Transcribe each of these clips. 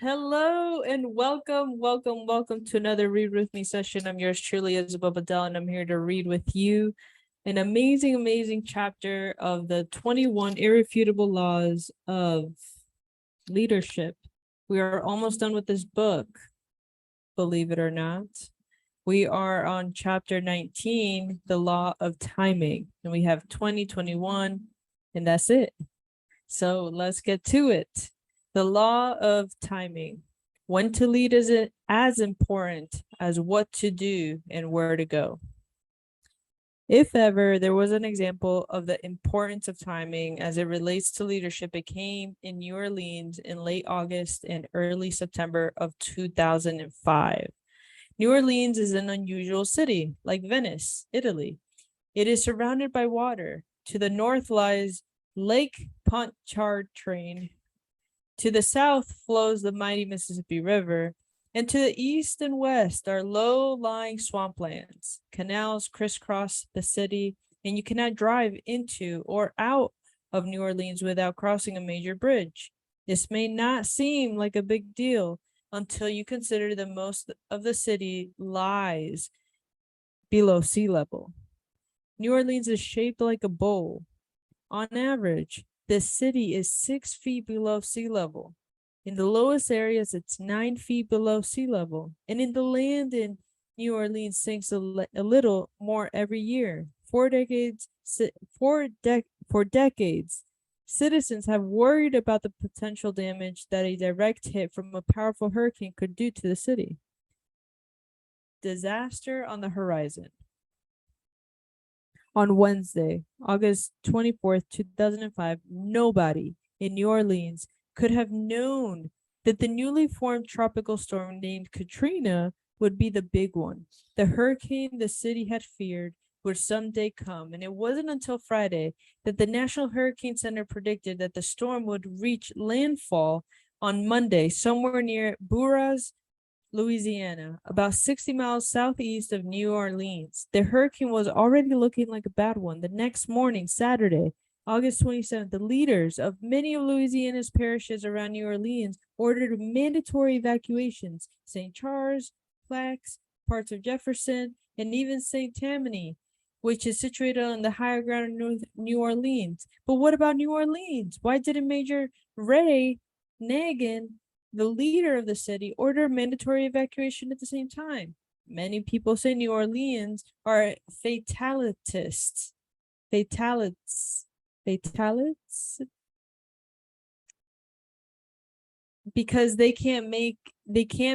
Hello and welcome to another Read With Me session. I'm yours truly, Isabel Badell, and I'm here to read with you an amazing chapter of the 21 Irrefutable Laws of Leadership. We are almost done with this book, believe it or not. We are on chapter 19, the law of timing, and we have 2021, and that's it. So let's get to it. The law of timing. When to lead is as important as what to do and where to go. If ever there was an example of the importance of timing as it relates to leadership, it came in New Orleans in late August and early September of 2005. New Orleans is an unusual city, like Venice, Italy. It is surrounded by water. To the north lies Lake Pontchartrain. To the south flows the mighty Mississippi River, and to the east and west are low-lying swamplands. Canals crisscross the city, and you cannot drive into or out of New Orleans without crossing a major bridge. This may not seem like a big deal until you consider that most of the city lies below sea level. New Orleans is shaped like a bowl. On average, the city is 6 feet below sea level. In the lowest areas, it's 9 feet below sea level. And in the land in New Orleans sinks a little more every year. For decades, citizens have worried about the potential damage that a direct hit from a powerful hurricane could do to the city. Disaster on the horizon. On Wednesday, August 24th, 2005, nobody in New Orleans could have known that the newly formed tropical storm named Katrina would be the big one. The hurricane the city had feared would someday come, and it wasn't until Friday that the National Hurricane Center predicted that the storm would reach landfall on Monday somewhere near Buras, Louisiana, about 60 miles southeast of New Orleans. The hurricane was already looking like a bad one. The next morning, Saturday, August 27th, the leaders of many of Louisiana's parishes around New Orleans ordered mandatory evacuations. St. Charles, Plaques, parts of Jefferson, and even St. Tammany, which is situated on the higher ground of New Orleans. But what about New Orleans? Why didn't Major Ray Nagin, the leader of the city, ordered mandatory evacuation at the same time? Many people say New Orleans are fatalists, because they can't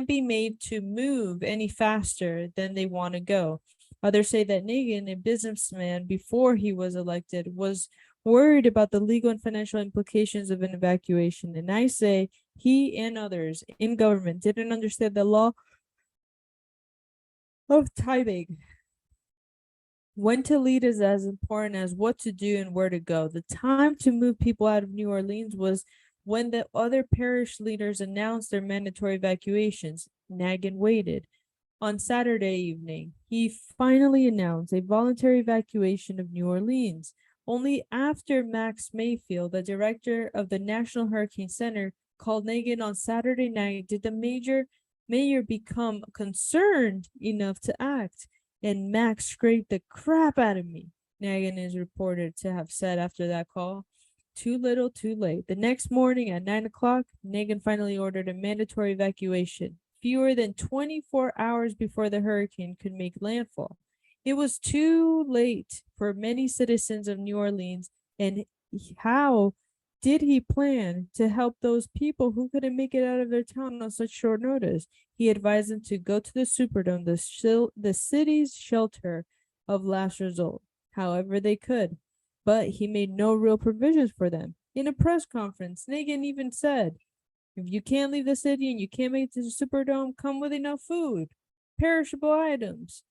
be made to move any faster than they want to go. Others say that Nagin, a businessman before he was elected, was worried about the legal and financial implications of an evacuation. And I say he and others in government didn't understand the law of timing. When to lead is as important as what to do and where to go. The time to move people out of New Orleans was when the other parish leaders announced their mandatory evacuations. Nagin waited. On Saturday evening, he finally announced a voluntary evacuation of New Orleans. Only after Max Mayfield, the director of the National Hurricane Center, called Nagin on Saturday night did the mayor become concerned enough to act. And Max scraped the crap out of me, Nagin is reported to have said after that call. Too little, too late. The next morning at 9 o'clock, Nagin finally ordered a mandatory evacuation, fewer than 24 hours before the hurricane could make landfall. It was too late for many citizens of New Orleans, and how did he plan to help those people who couldn't make it out of their town on such short notice? He advised them to go to the Superdome, the city's shelter of last resort, however they could. But he made no real provisions for them. In a press conference, Nagin even said, if you can't leave the city and you can't make it to the Superdome, come with enough food, perishable items,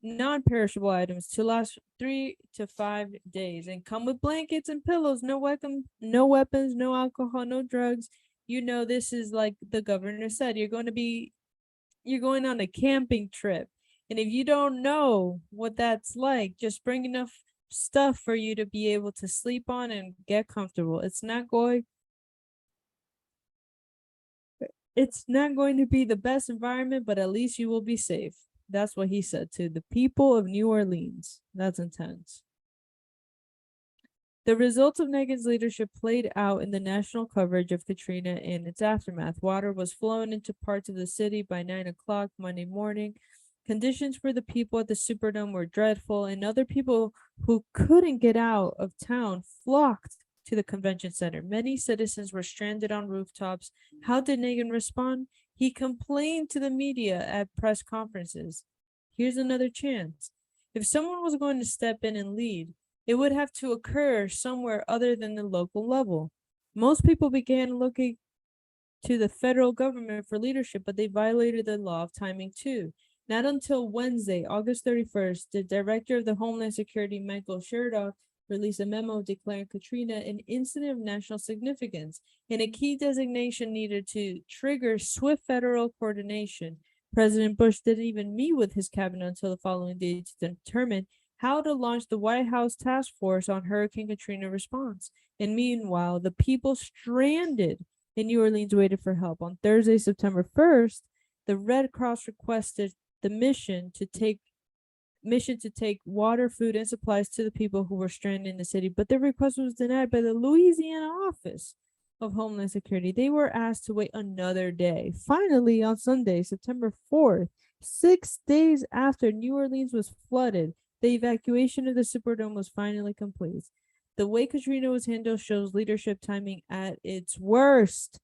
non-perishable items to last 3 to 5 days, and come with blankets and pillows. No weapons, no alcohol, no drugs. You know, this is like the governor said, you're going on a camping trip. And if you don't know what that's like, just bring enough stuff for you to be able to sleep on and get comfortable. It's not going It's not going to be the best environment, but at least you will be safe. That's what he said to the people of New Orleans. That's intense. The results of Negan's leadership played out in the national coverage of Katrina and its aftermath. Water was flowing into parts of the city by 9 o'clock Monday morning. Conditions for the people at the Superdome were dreadful, and other people who couldn't get out of town flocked to the convention center. Many citizens were stranded on rooftops. How did Negan respond? He complained to the media at press conferences. Here's another chance. If someone was going to step in and lead, it would have to occur somewhere other than the local level. Most people began looking to the federal government for leadership, but they violated the law of timing too. Not until Wednesday, August 31st, the director of the Homeland Security, Michael Chertoff, released a memo declaring Katrina an incident of national significance and a key designation needed to trigger swift federal coordination. President Bush didn't even meet with his cabinet until the following day to determine how to launch the White House task force on Hurricane Katrina response. And meanwhile, the people stranded in New Orleans waited for help. On Thursday, September 1st, the Red Cross requested the mission to take water, food, and supplies to the people who were stranded in the city, but their request was denied by the Louisiana Office of Homeland Security. They were asked to wait another day. Finally, on Sunday, September 4th, 6 days after New Orleans was flooded, the evacuation of the Superdome was finally complete. The way Katrina was handled shows leadership timing at its worst.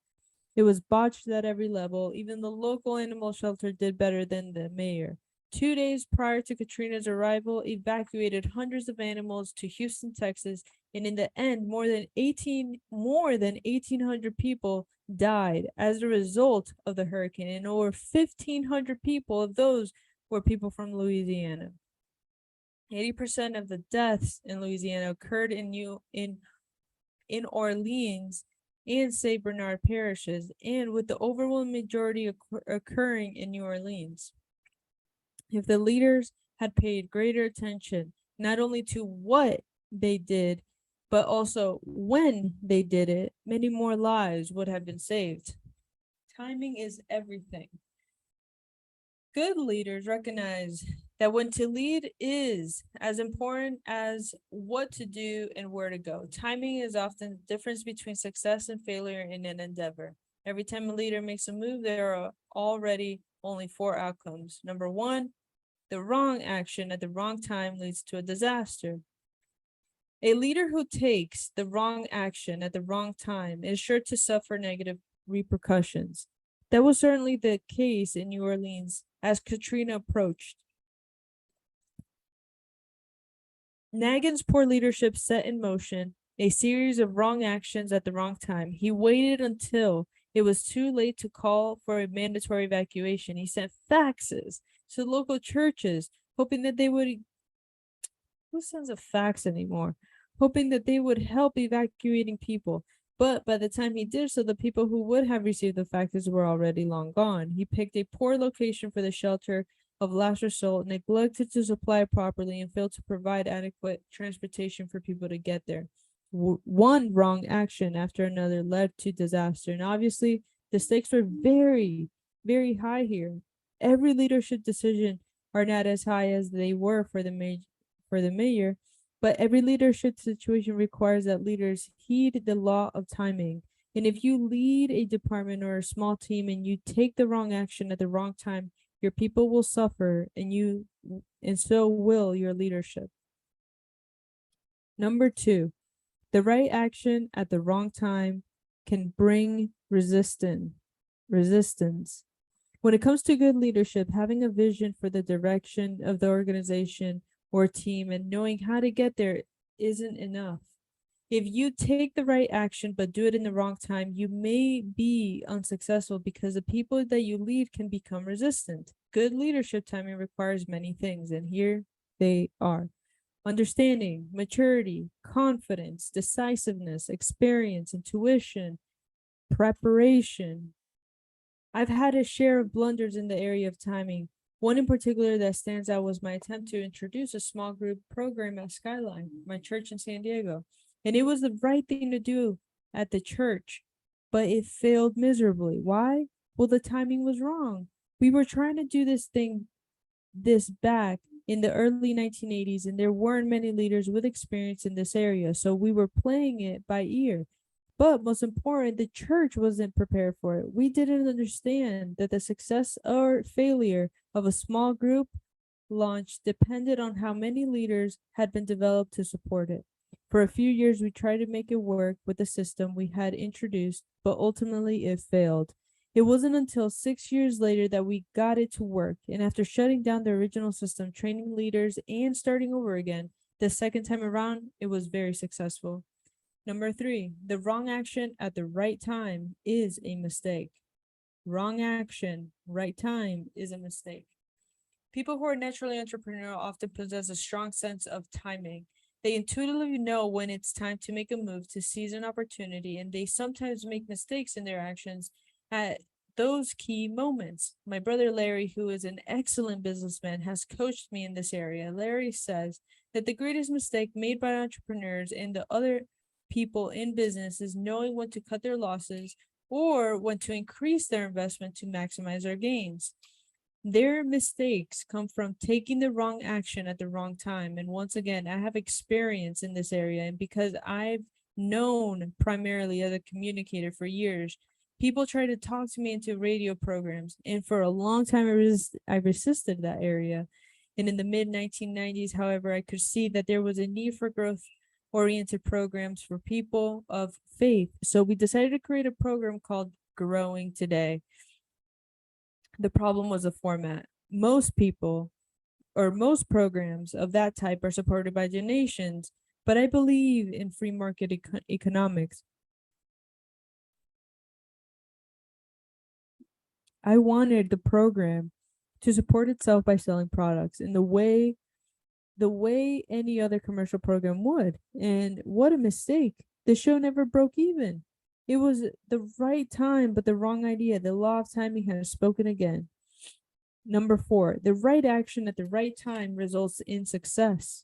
It was botched at every level. Even the local animal shelter did better than the mayor. 2 days prior to Katrina's arrival, evacuated hundreds of animals to Houston, Texas, and in the end, more than 1,800 people died as a result of the hurricane, and over 1,500 people of those were people from Louisiana. 80% of the deaths in Louisiana occurred in Orleans and St. Bernard parishes, and with the overwhelming majority occurring in New Orleans. If the leaders had paid greater attention, not only to what they did, but also when they did it, many more lives would have been saved. Timing is everything. Good leaders recognize that when to lead is as important as what to do and where to go. Timing is often the difference between success and failure in an endeavor. Every time a leader makes a move, there are already only 4 outcomes. Number 1, the wrong action at the wrong time leads to a disaster. A leader who takes the wrong action at the wrong time is sure to suffer negative repercussions. That was certainly the case in New Orleans as Katrina approached. Negan's poor leadership set in motion a series of wrong actions at the wrong time. He waited until it was too late to call for a mandatory evacuation. He sent faxes to local churches, hoping that they would. Who sends a fax anymore? Hoping that they would help evacuating people. But by the time he did so, the people who would have received the faxes were already long gone. He picked a poor location for the shelter of last resort, neglected to supply properly, and failed to provide adequate transportation for people to get there. One wrong action after another led to disaster, and obviously the stakes were very, very high here. Every leadership decision are not as high as they were for the mayor, but every leadership situation requires that leaders heed the law of timing. And if you lead a department or a small team and you take the wrong action at the wrong time, your people will suffer, and so will your leadership. Number 2, the right action at the wrong time can bring resistance. When it comes to good leadership, having a vision for the direction of the organization or team and knowing how to get there isn't enough. If you take the right action but do it in the wrong time, you may be unsuccessful because the people that you lead can become resistant. Good leadership timing requires many things, and here they are: understanding, maturity, confidence, decisiveness, experience, intuition, preparation. I've had a share of blunders in the area of timing. One in particular that stands out was my attempt to introduce a small group program at Skyline, my church in San Diego. And it was the right thing to do at the church, but it failed miserably. Why? Well, the timing was wrong. We were trying to do this back in the early 1980s, and there weren't many leaders with experience in this area. So we were playing it by ear. But most important, the church wasn't prepared for it. We didn't understand that the success or failure of a small group launch depended on how many leaders had been developed to support it. For a few years, we tried to make it work with the system we had introduced, but ultimately it failed. It wasn't until 6 years later that we got it to work, and after shutting down the original system, training leaders, and starting over again, the second time around, it was very successful. Number 3, the wrong action at the right time is a mistake. Wrong action, right time is a mistake. People who are naturally entrepreneurial often possess a strong sense of timing. They intuitively know when it's time to make a move to seize an opportunity, and they sometimes make mistakes in their actions at those key moments. My brother Larry, who is an excellent businessman, has coached me in this area. Larry says that the greatest mistake made by entrepreneurs and the other people in business is knowing when to cut their losses or when to increase their investment to maximize their gains. Their mistakes come from taking the wrong action at the wrong time. And once again, I have experience in this area. And because I've known primarily as a communicator for years, people try to talk to me into radio programs. And for a long time, I resisted that area. And in the mid 1990s, however, I could see that there was a need for growth oriented programs for people of faith. So we decided to create a program called Growing Today. The problem was the format. Most people or most programs of that type are supported by donations, but I believe in free market economics. I wanted the program to support itself by selling products in the way any other commercial program would. And what a mistake. The show never broke even. It was the right time, but the wrong idea. The law of timing has spoken again. Number 4, the right action at the right time results in success.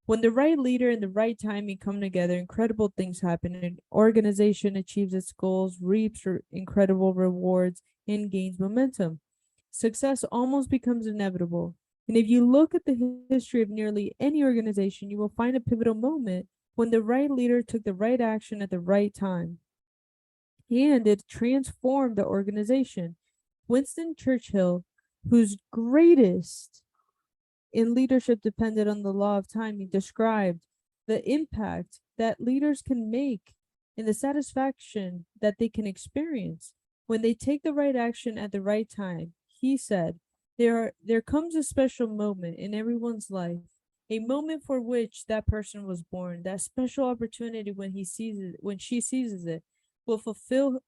When the right leader and the right timing come together, incredible things happen. An organization achieves its goals, reaps incredible rewards, and gains momentum. Success almost becomes inevitable. And if you look at the history of nearly any organization, you will find a pivotal moment when the right leader took the right action at the right time. And it transformed the organization. Winston Churchill, whose greatest in leadership depended on the law of timing, described the impact that leaders can make and the satisfaction that they can experience when they take the right action at the right time. He said, there comes a special moment in everyone's life, a moment for which that person was born. That special opportunity when she seizes it, will fulfill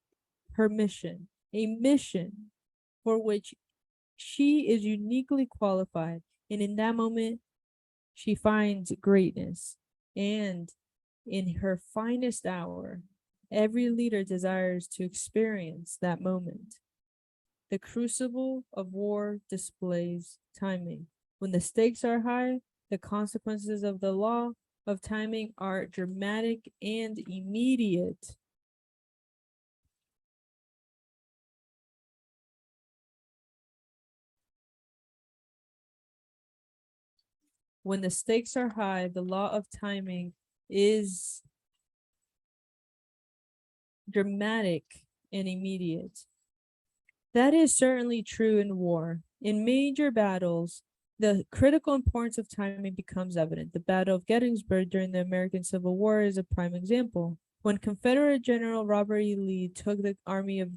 her mission, a mission for which she is uniquely qualified. And in that moment, she finds greatness. And in her finest hour, every leader desires to experience that moment. The crucible of war displays timing. When the stakes are high, the consequences of the law of timing are dramatic and immediate. When the stakes are high, the law of timing is dramatic and immediate. That is certainly true in war. In major battles, the critical importance of timing becomes evident. The Battle of Gettysburg during the American Civil War is a prime example. When Confederate General Robert E. Lee took the Army of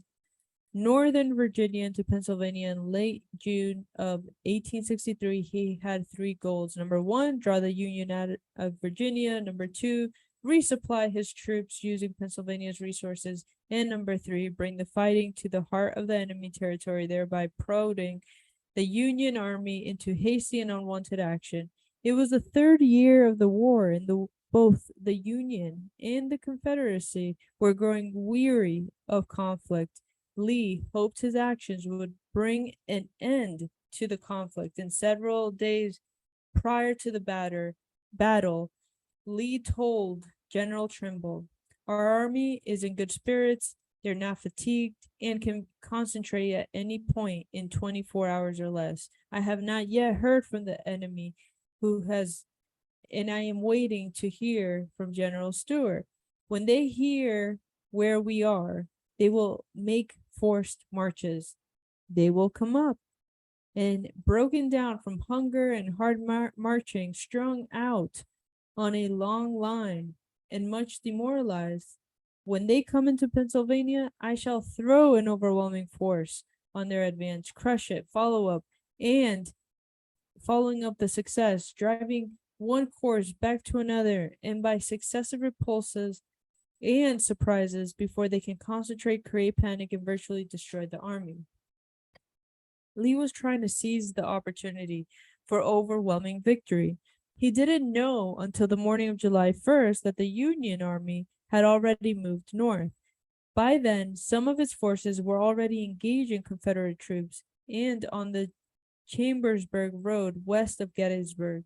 Northern Virginia into Pennsylvania in late June of 1863, he had 3 goals. Number 1, draw the Union out of Virginia. Number 2, resupply his troops using Pennsylvania's resources. And number 3, bring the fighting to the heart of the enemy territory, thereby prodding the Union Army into hasty and unwanted action. It was the 3rd year of the war, and both the Union and the Confederacy were growing weary of conflict. Lee hoped his actions would bring an end to the conflict. And several days prior to the battle, Lee told General Trimble, "Our army is in good spirits. They're not fatigued and can concentrate at any point in 24 hours or less. I have not yet heard from the enemy who has, and I am waiting to hear from General Stewart. When they hear where we are, they will make forced marches. They will come up and broken down from hunger and hard marching, strung out on a long line and much demoralized. When they come into Pennsylvania, I shall throw an overwhelming force on their advance, crush it, follow up, and following up the success, driving one course back to another, and by successive repulses and surprises before they can concentrate, create panic, and virtually destroy the army. Lee was trying to seize the opportunity for overwhelming victory. He didn't know until the morning of July 1st that the Union Army had already moved north. By then, some of its forces were already engaging Confederate troops and on the Chambersburg Road west of Gettysburg.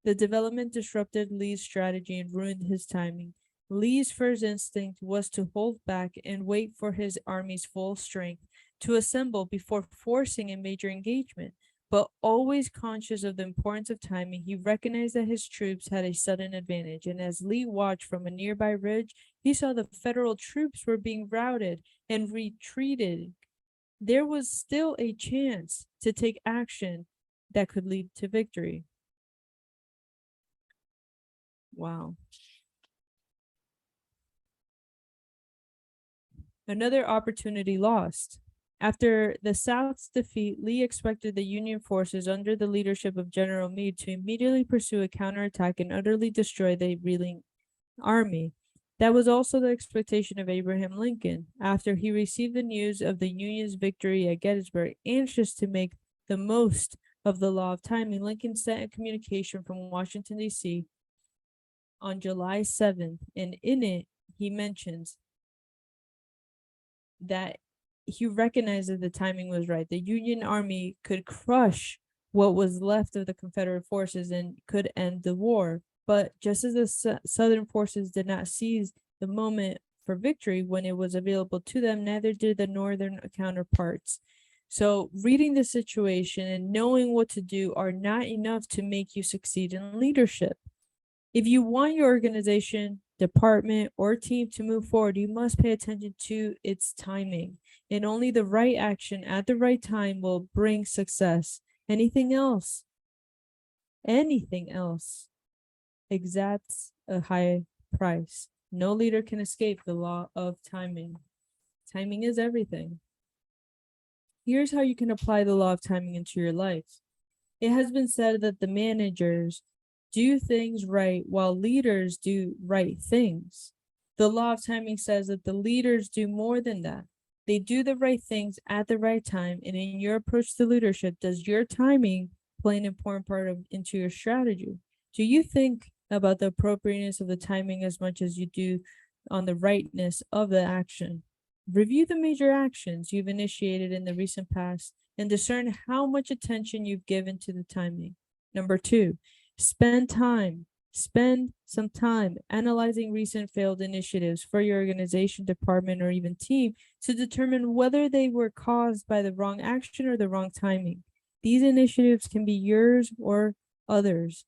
The development disrupted Lee's strategy and ruined his timing. Lee's first instinct was to hold back and wait for his army's full strength to assemble before forcing a major engagement. But always conscious of the importance of timing, he recognized that his troops had a sudden advantage, and as Lee watched from a nearby ridge, he saw the Federal troops were being routed and retreated. There was still a chance to take action that could lead to victory. Wow. Another opportunity lost. After the South's defeat, Lee expected the Union forces under the leadership of General Meade to immediately pursue a counterattack and utterly destroy the reeling army. That was also the expectation of Abraham Lincoln. After he received the news of the Union's victory at Gettysburg, anxious to make the most of the law of timing, Lincoln sent a communication from Washington, D.C. on July 7th, and in it, he mentions that he recognized that the timing was right. The Union Army could crush what was left of the Confederate forces and could end the war. But just as the Southern forces did not seize the moment for victory when it was available to them, neither did the Northern counterparts. So reading the situation and knowing what to do are not enough to make you succeed in leadership. If you want your organization, department, or team to move forward, you must pay attention to its timing. And only the right action at the right time will bring success. Anything else exacts a high price. No leader can escape the law of timing. Timing is everything. Here's how you can apply the law of timing into your life. It has been said that the managers do things right while leaders do right things. The law of timing says that the leaders do more than that. They do the right things at the right time, and in your approach to leadership, does your timing play an important part into your strategy? Do you think about the appropriateness of the timing as much as you do on the rightness of the action? Review the major actions you've initiated in the recent past and discern how much attention you've given to the timing. Number 2, spend some time analyzing recent failed initiatives for your organization, department, or even team to determine whether they were caused by the wrong action or the wrong timing. These initiatives can be yours or others,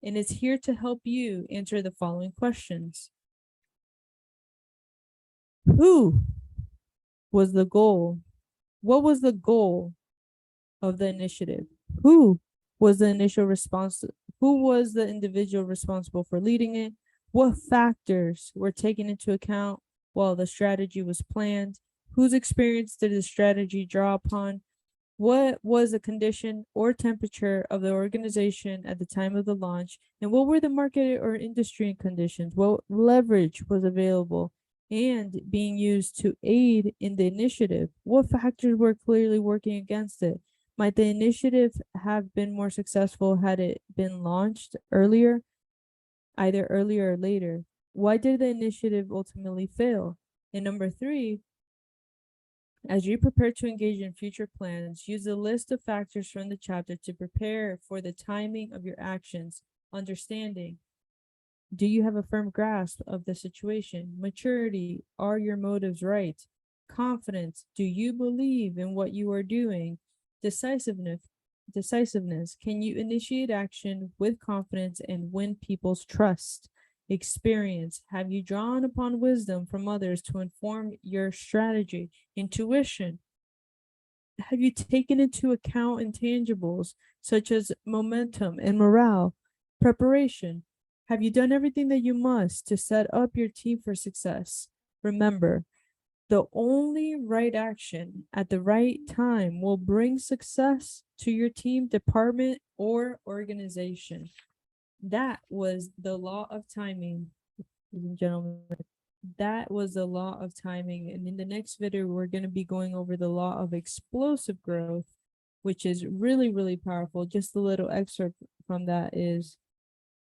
and it's here to help you answer the following questions. Who was the goal? What was the goal of the initiative? Who was the initial response? Who was the individual responsible for leading it? What factors were taken into account while the strategy was planned? Whose experience did the strategy draw upon? What was the condition or temperature of the organization at the time of the launch? And what were the market or industry conditions? What leverage was available and being used to aid in the initiative? What factors were clearly working against it? Might the initiative have been more successful had it been launched earlier, either earlier or later? Why did the initiative ultimately fail? And number 3, as you prepare to engage in future plans, use the list of factors from the chapter to prepare for the timing of your actions. Understanding. Do you have a firm grasp of the situation? Maturity. Are your motives right? Confidence. Do you believe in what you are doing? Decisiveness. Can you initiate action with confidence and win people's trust? Experience. Have you drawn upon wisdom from others to inform your strategy? Intuition. Have you taken into account intangibles such as momentum and morale? Preparation. Have you done everything that you must to set up your team for success? Remember, the only right action at the right time will bring success to your team, department, or organization. That was the law of timing, ladies and gentlemen. That was the law of timing. And in the next video, we're going to be going over the law of explosive growth, which is really, really powerful. Just a little excerpt from that is,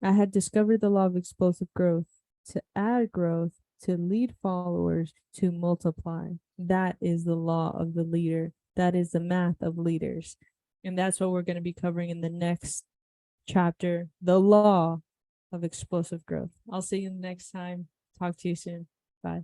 I had discovered the law of explosive growth to add growth, to lead followers, to multiply. That is the law of the leader. That is the math of leaders. And that's what we're going to be covering in the next chapter, the law of explosive growth. I'll see you next time. Talk to you soon. Bye.